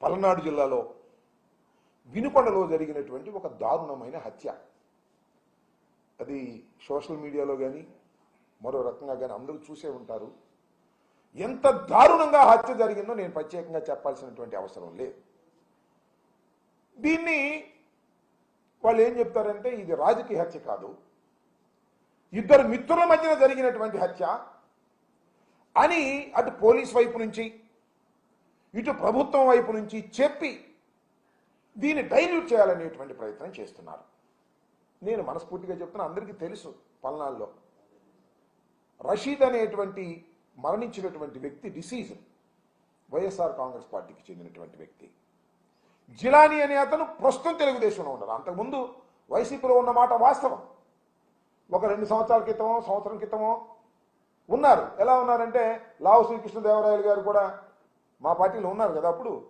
పల్నాడు జిల్లాలో వినుకొండలో జరిగినటువంటి ఒక దారుణమైన హత్య. అది సోషల్ మీడియాలో కానీ మరో రకంగా కానీ అందరూ చూసే ఉంటారు. ఎంత దారుణంగా హత్య జరిగిందో నేను ప్రత్యేకంగా చెప్పాల్సినటువంటి అవసరం లేదు. దీన్ని వాళ్ళు ఏం చెప్తారంటే ఇది రాజకీయ హత్య కాదు, ఇద్దరు మిత్రుల మధ్యన జరిగినటువంటి హత్య అని అటు పోలీస్ వైపు నుంచి ఇటు ప్రభుత్వం వైపు నుంచి చెప్పి దీన్ని డైల్యూట్ చేయాలనేటువంటి ప్రయత్నం చేస్తున్నారు. నేను మనస్ఫూర్తిగా చెప్తున్నా, అందరికీ తెలుసు పల్నాడులో రషీద్ అనేటువంటి మరణించినటువంటి వ్యక్తి డిసీజ్ వైఎస్ఆర్ కాంగ్రెస్ పార్టీకి చెందినటువంటి వ్యక్తి. జిలానీ అనే అతను ప్రస్తుతం తెలుగుదేశంలో ఉన్నారు. అంతకుముందు వైసీపీలో ఉన్న మాట వాస్తవం. ఒక 2 సంవత్సరాల క్రితమో సంవత్సరం క్రితమో ఉన్నారు. ఎలా ఉన్నారంటే లావు శ్రీకృష్ణదేవరాయలు గారు కూడా మా పార్టీలో ఉన్నారు కదా అప్పుడు.